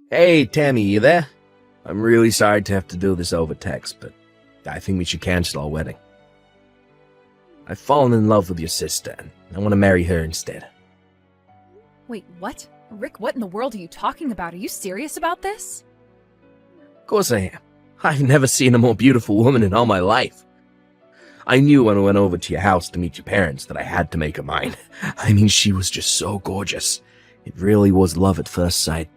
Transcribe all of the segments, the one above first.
Hey, Tammy, you there? I'm really sorry to have to do this over text, but I think we should cancel our wedding. I've fallen in love with your sister, and I want to marry her instead. Wait, what? Rick, what in the world are you talking about? Are you serious about this? Of course I am. I've never seen a more beautiful woman in all my life. I knew when I went over to your house to meet your parents that I had to make her mine. I mean, she was just so gorgeous. It really was love at first sight.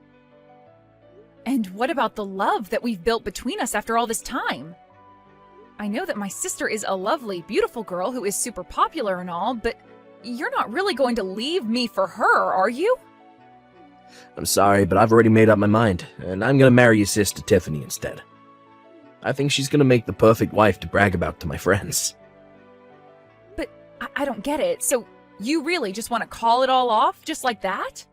And what about the love that we've built between us after all this time? I know that my sister is a lovely, beautiful girl who is super popular and all, but you're not really going to leave me for her, are you? I'm sorry, but I've already made up my mind, and I'm gonna marry your sister Tiffany instead. I think she's gonna make the perfect wife to brag about to my friends. But I don't get it. So you really just want to call it all off just like that?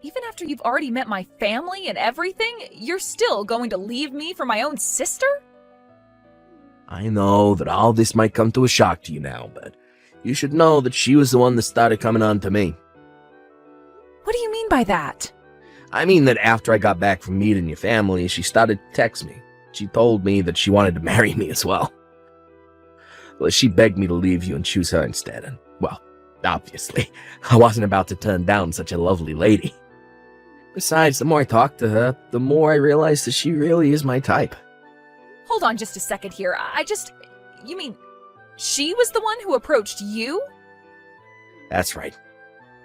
Even after you've already met my family and everything, you're still going to leave me for my own sister? I know that all this might come to a shock to you now, but you should know that she was the one that started coming on to me. What do you mean by that? I mean that after I got back from meeting your family, she started to text me. She told me that she wanted to marry me as well. Well, she begged me to leave you and choose her instead, and, well, obviously, I wasn't about to turn down such a lovely lady. Besides, the more I talked to her, the more I realized that she really is my type. Hold on just a second here. You mean, she was the one who approached you? That's right.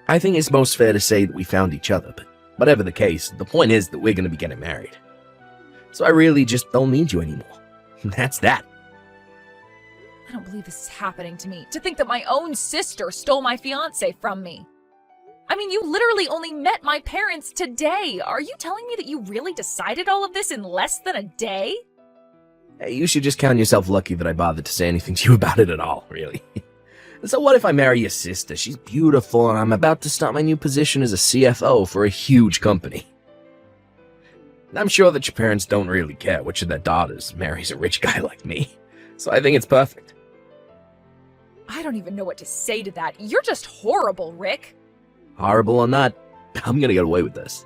I think it's most fair to say that we found each other, but whatever the case, the point is that we're going to be getting married. So I really just don't need you anymore. That's that. I don't believe this is happening to me. To think that my own sister stole my fiancé from me. I mean, you literally only met my parents today. Are you telling me that you really decided all of this in less than a day? Hey, you should just count yourself lucky that I bothered to say anything to you about it at all, really. So what if I marry your sister? She's beautiful, and I'm about to start my new position as a CFO for a huge company. I'm sure that your parents don't really care which of their daughters marries a rich guy like me, so I think it's perfect. I don't even know what to say to that. You're just horrible, Rick. Horrible or not, I'm gonna get away with this.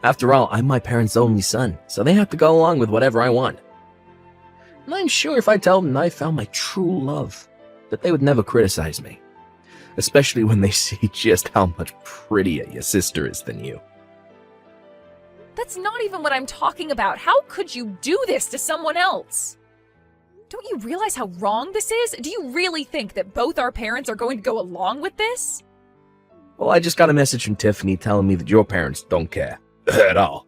After all, I'm my parents' only son, so they have to go along with whatever I want. And I'm sure if I tell them I found my true love, that they would never criticize me. Especially when they see just how much prettier your sister is than you. That's not even what I'm talking about. How could you do this to someone else? Don't you realize how wrong this is? Do you really think that both our parents are going to go along with this? Well, I just got a message from Tiffany telling me that your parents don't care. At all.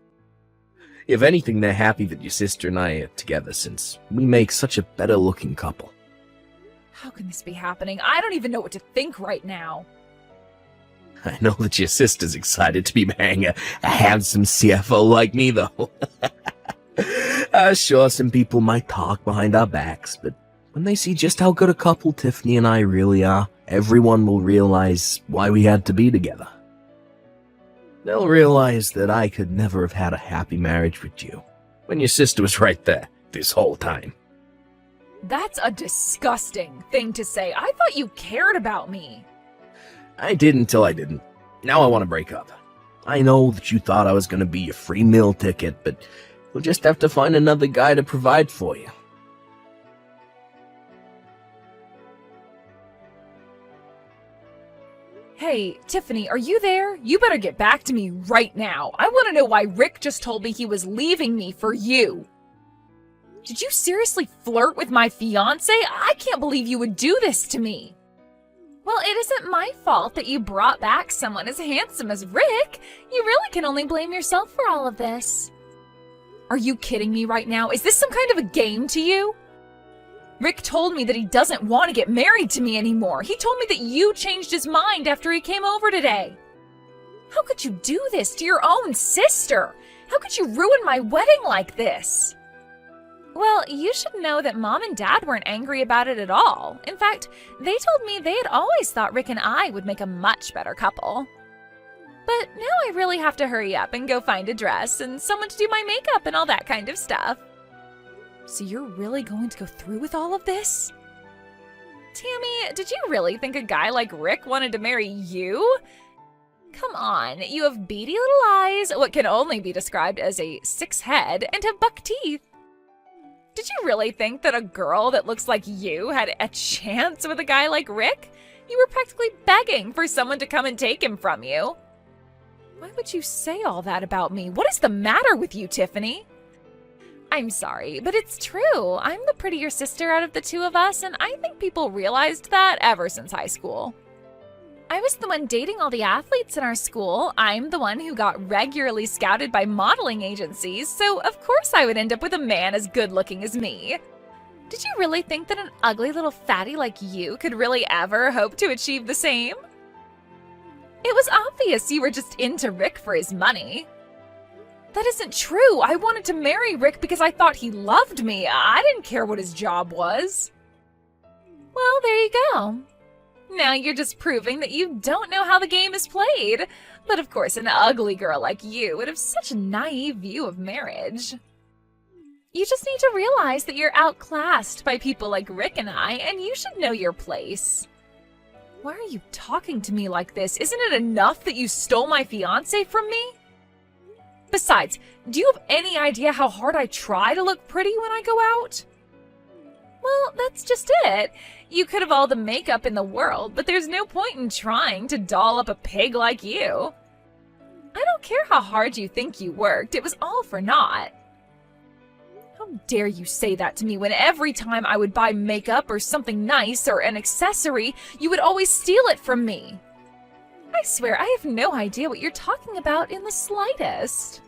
If anything, they're happy that your sister and I are together since we make such a better-looking couple. How can this be happening? I don't even know what to think right now. I know that your sister's excited to be marrying a handsome CFO like me, though. Sure, some people might talk behind our backs, but when they see just how good a couple Tiffany and I really are, everyone will realize why we had to be together. They'll realize that I could never have had a happy marriage with you, when your sister was right there this whole time. That's a disgusting thing to say. I thought you cared about me. I did until I didn't. Now I want to break up. I know that you thought I was going to be your free meal ticket, but we'll just have to find another guy to provide for you. Hey, Tiffany, are you there? You better get back to me right now. I want to know why Rick just told me he was leaving me for you. Did you seriously flirt with my fiancé? I can't believe you would do this to me. Well, it isn't my fault that you brought back someone as handsome as Rick. You really can only blame yourself for all of this. Are you kidding me right now? Is this some kind of a game to you? Rick told me that he doesn't want to get married to me anymore. He told me that you changed his mind after he came over today. How could you do this to your own sister? How could you ruin my wedding like this? Well, you should know that Mom and Dad weren't angry about it at all. In fact, they told me they had always thought Rick and I would make a much better couple. But now I really have to hurry up and go find a dress and someone to do my makeup and all that kind of stuff. So you're really going to go through with all of this? Tammy, did you really think a guy like Rick wanted to marry you? Come on, you have beady little eyes, what can only be described as a 6 head, and have buck teeth. Did you really think that a girl that looks like you had a chance with a guy like Rick? You were practically begging for someone to come and take him from you. Why would you say all that about me? What is the matter with you, Tiffany? I'm sorry, but it's true. I'm the prettier sister out of the two of us, and I think people realized that ever since high school. I was the one dating all the athletes in our school. I'm the one who got regularly scouted by modeling agencies, so of course I would end up with a man as good-looking as me. Did you really think that an ugly little fatty like you could really ever hope to achieve the same? It was obvious you were just into Rick for his money. That isn't true. I wanted to marry Rick because I thought he loved me. I didn't care what his job was. Well, there you go. Now you're just proving that you don't know how the game is played. But of course, an ugly girl like you would have such a naive view of marriage. You just need to realize that you're outclassed by people like Rick and I, and you should know your place. Why are you talking to me like this? Isn't it enough that you stole my fiancé from me? Besides, do you have any idea how hard I try to look pretty when I go out? Well, that's just it. You could have all the makeup in the world, but there's no point in trying to doll up a pig like you. I don't care how hard you think you worked, it was all for naught. How dare you say that to me when every time I would buy makeup or something nice or an accessory, you would always steal it from me? I swear I have no idea what you're talking about in the slightest.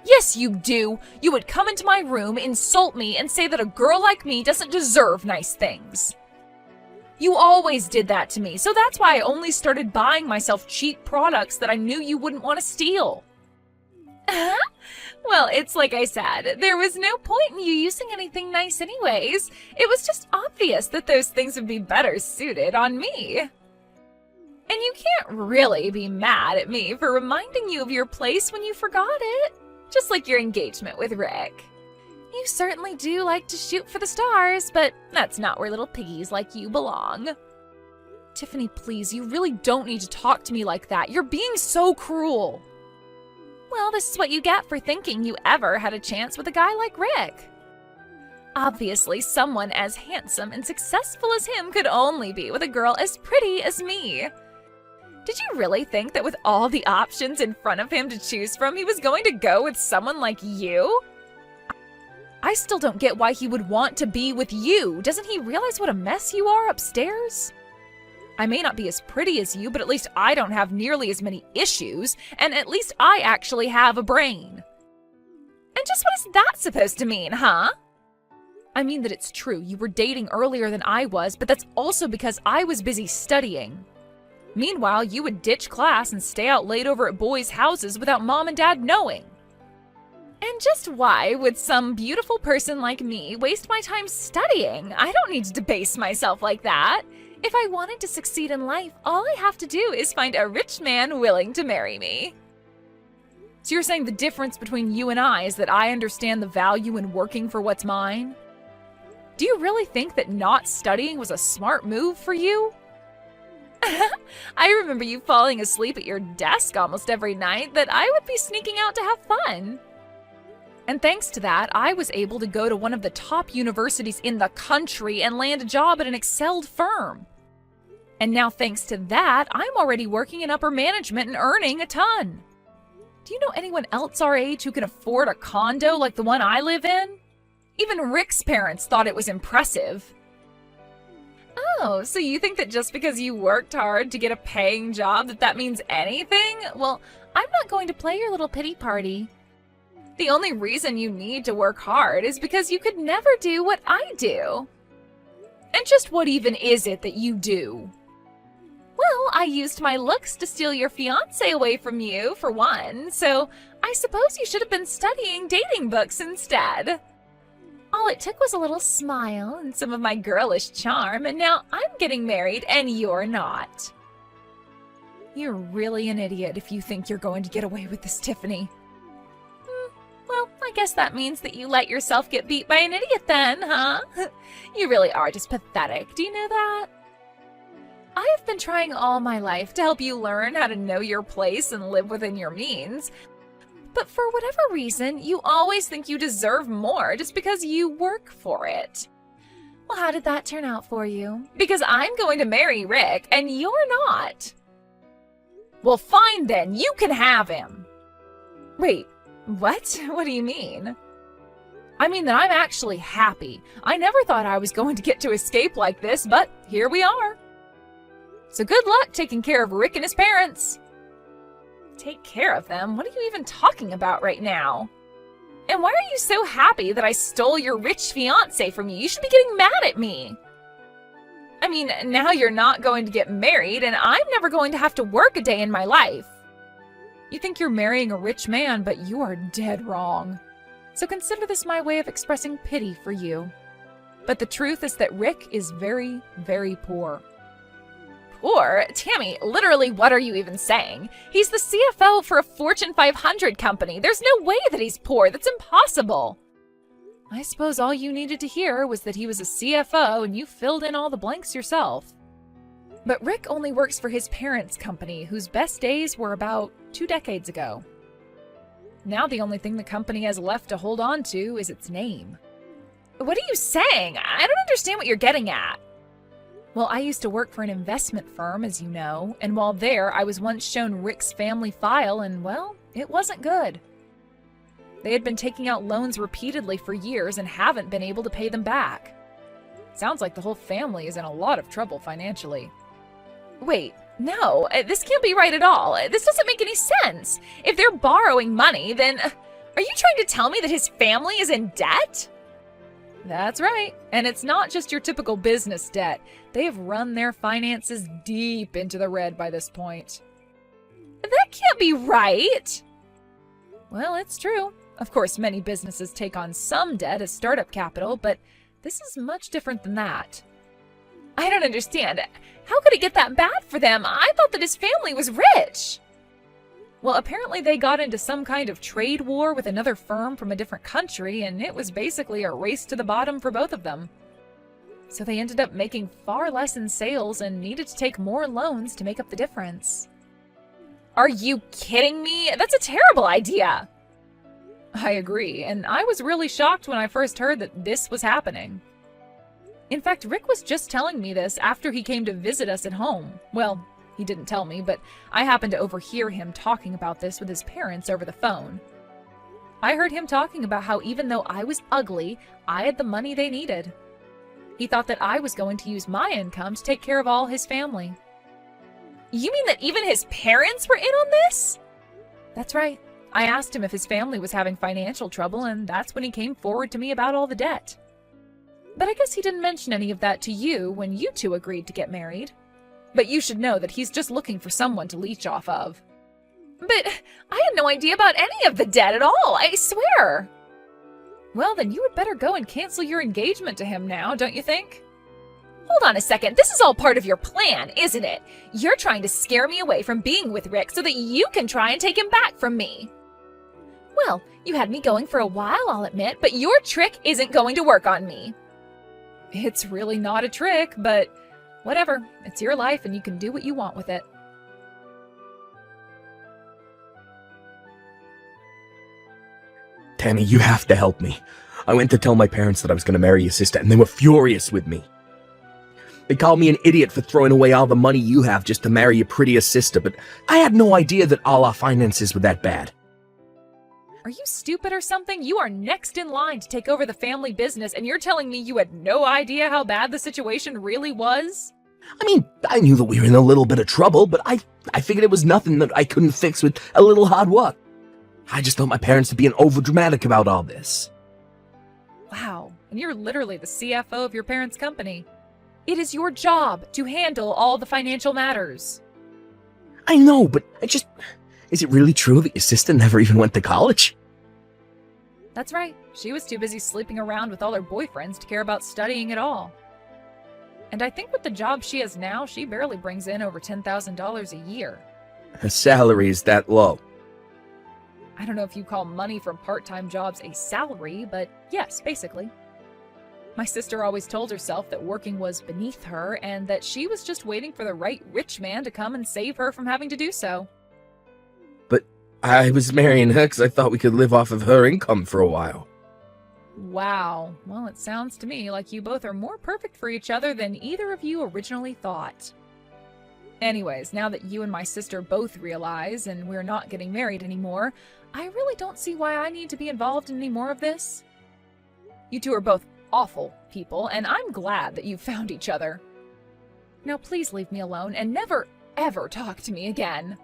Yes, you do. You would come into my room, insult me, and say that a girl like me doesn't deserve nice things. You always did that to me, so that's why I only started buying myself cheap products that I knew you wouldn't want to steal. Well, it's like I said, there was no point in you using anything nice anyways. It was just obvious that those things would be better suited on me. And you can't really be mad at me for reminding you of your place when you forgot it. Just like your engagement with Rick. You certainly do like to shoot for the stars, but that's not where little piggies like you belong. Tiffany, please, you really don't need to talk to me like that. You're being so cruel. Well, this is what you get for thinking you ever had a chance with a guy like Rick. Obviously, someone as handsome and successful as him could only be with a girl as pretty as me. Did you really think that with all the options in front of him to choose from, he was going to go with someone like you? I still don't get why he would want to be with you. Doesn't he realize what a mess you are upstairs? I may not be as pretty as you, but at least I don't have nearly as many issues, and at least I actually have a brain. And just what is that supposed to mean, huh? I mean that it's true, you were dating earlier than I was, but that's also because I was busy studying. Meanwhile, you would ditch class and stay out late over at boys' houses without mom and dad knowing. And just why would some beautiful person like me waste my time studying? I don't need to debase myself like that. If I wanted to succeed in life, all I have to do is find a rich man willing to marry me. So you're saying the difference between you and I is that I understand the value in working for what's mine? Do you really think that not studying was a smart move for you? I remember you falling asleep at your desk almost every night that I would be sneaking out to have fun. And thanks to that, I was able to go to one of the top universities in the country and land a job at an excelled firm. And now thanks to that, I'm already working in upper management and earning a ton. Do you know anyone else our age who can afford a condo like the one I live in? Even Rick's parents thought it was impressive. Oh, so you think that just because you worked hard to get a paying job that means anything? Well, I'm not going to play your little pity party. The only reason you need to work hard is because you could never do what I do. And just what even is it that you do? Well, I used my looks to steal your fiancé away from you, for one, so I suppose you should have been studying dating books instead. All it took was a little smile and some of my girlish charm, and now I'm getting married and you're not. You're really an idiot if you think you're going to get away with this, Tiffany. Well, I guess that means that you let yourself get beat by an idiot then, huh? You really are just pathetic. Do you know that? I have been trying all my life to help you learn how to know your place and live within your means. But for whatever reason, you always think you deserve more just because you work for it. Well, how did that turn out for you? Because I'm going to marry Rick, and you're not. Well, fine then, you can have him. Wait, what? What do you mean? I mean that I'm actually happy. I never thought I was going to get to escape like this, but here we are. So good luck taking care of Rick and his parents. Take care of them? What are you even talking about right now? And why are you so happy that I stole your rich fiancé from you? You should be getting mad at me. I mean, now you're not going to get married, and I'm never going to have to work a day in my life. You think you're marrying a rich man, but you are dead wrong. So consider this my way of expressing pity for you. But the truth is that Rick is very, very poor. Poor? Tammy, literally what are you even saying? He's the CFO for a Fortune 500 company. There's no way that he's poor. That's impossible. I suppose all you needed to hear was that he was a CFO and you filled in all the blanks yourself. But Rick only works for his parents' company, whose best days were about 2 decades ago. Now the only thing the company has left to hold on to is its name. What are you saying? I don't understand what you're getting at. Well, I used to work for an investment firm, as you know, and while there, I was once shown Rick's family file, and, well, it wasn't good. They had been taking out loans repeatedly for years and haven't been able to pay them back. Sounds like the whole family is in a lot of trouble financially. Wait, no, this can't be right at all. This doesn't make any sense. If they're borrowing money, then are you trying to tell me that his family is in debt? That's right. And it's not just your typical business debt. They have run their finances deep into the red by this point. That can't be right. Well, it's true. Of course, many businesses take on some debt as startup capital, but this is much different than that. I don't understand. How could it get that bad for them? I thought that his family was rich. Well, apparently they got into some kind of trade war with another firm from a different country, and it was basically a race to the bottom for both of them. So they ended up making far less in sales and needed to take more loans to make up the difference. Are you kidding me? That's a terrible idea. I agree, and I was really shocked when I first heard that this was happening. In fact, Rick was just telling me this after he came to visit us at home. Well, he didn't tell me, but I happened to overhear him talking about this with his parents over the phone. I heard him talking about how even though I was ugly, I had the money they needed. He thought that I was going to use my income to take care of all his family. You mean that even his parents were in on this? That's right. I asked him if his family was having financial trouble, and that's when he came forward to me about all the debt. But I guess he didn't mention any of that to you when you two agreed to get married. But you should know that he's just looking for someone to leech off of. But I had no idea about any of the debt at all, I swear. Well, then you would better go and cancel your engagement to him now, don't you think? Hold on a second, this is all part of your plan, isn't it? You're trying to scare me away from being with Rick so that you can try and take him back from me. Well, you had me going for a while, I'll admit, but your trick isn't going to work on me. It's really not a trick, but whatever. It's your life and you can do what you want with it. Tammy, you have to help me. I went to tell my parents that I was going to marry your sister, and they were furious with me. They called me an idiot for throwing away all the money you have just to marry your prettiest sister, but I had no idea that all our finances were that bad. Are you stupid or something? You are next in line to take over the family business, and you're telling me you had no idea how bad the situation really was? I mean, I knew that we were in a little bit of trouble, but I figured it was nothing that I couldn't fix with a little hard work. I just thought my parents were being overdramatic about all this. Wow, and you're literally the CFO of your parents' company. It is your job to handle all the financial matters. I know, but is it really true that your sister never even went to college? That's right. She was too busy sleeping around with all her boyfriends to care about studying at all. And I think with the job she has now, she barely brings in over $10,000 a year. Her salary is that low. I don't know if you call money from part-time jobs a salary, but yes, basically. My sister always told herself that working was beneath her and that she was just waiting for the right rich man to come and save her from having to do so. But I was marrying her because I thought we could live off of her income for a while. Wow. Well, it sounds to me like you both are more perfect for each other than either of you originally thought. Anyways, now that you and my sister both realize and we're not getting married anymore, I really don't see why I need to be involved in any more of this. You two are both awful people, and I'm glad that you found each other. Now please leave me alone and never, ever talk to me again.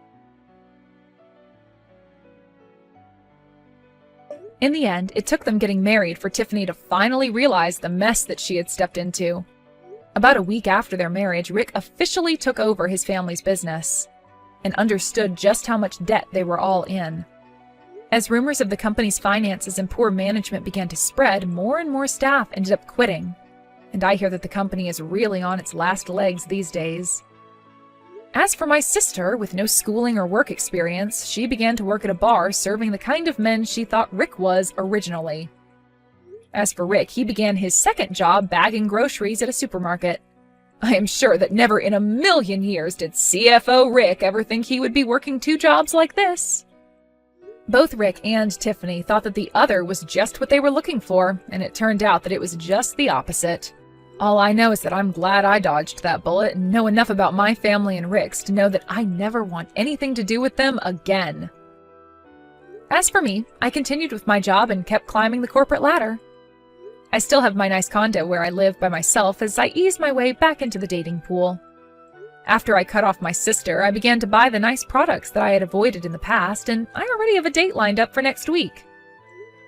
In the end, it took them getting married for Tiffany to finally realize the mess that she had stepped into. About a week after their marriage, Rick officially took over his family's business and understood just how much debt they were all in. As rumors of the company's finances and poor management began to spread, more and more staff ended up quitting. And I hear that the company is really on its last legs these days. As for my sister, with no schooling or work experience, she began to work at a bar serving the kind of men she thought Rick was originally. As for Rick, he began his second job bagging groceries at a supermarket. I am sure that never in a million years did CFO Rick ever think he would be working two jobs like this. Both Rick and Tiffany thought that the other was just what they were looking for, and it turned out that it was just the opposite. All I know is that I'm glad I dodged that bullet and know enough about my family and Rick's to know that I never want anything to do with them again. As for me, I continued with my job and kept climbing the corporate ladder. I still have my nice condo where I live by myself as I ease my way back into the dating pool. After I cut off my sister, I began to buy the nice products that I had avoided in the past, and I already have a date lined up for next week.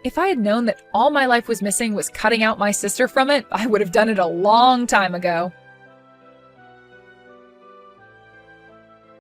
If I had known that all my life was missing was cutting out my sister from it, I would have done it a long time ago.